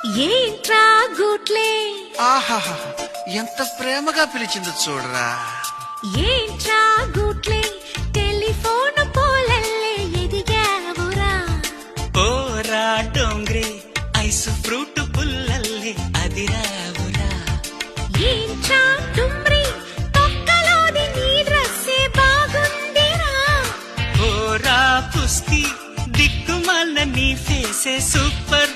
ఏంట్రా గూట్లే ఆహాహా ఎంత ప్రేమగా పిలిచింది చూడరా. ఏంట్రా గూట్లే టెలిఫోన్ పోలల్లే ఎదిగావురా. ఓరా డోంగ్రే ఐస్ ఫ్రూట్ పుల్లల్లే అదిరావురా. ఏంట్రా డుమ్రి తొక్కలోని నీ డ్రెస్సే బాగుందిరా. ఓరా పుస్కి దిక్కుమాల నీ ఫేసే సూపర్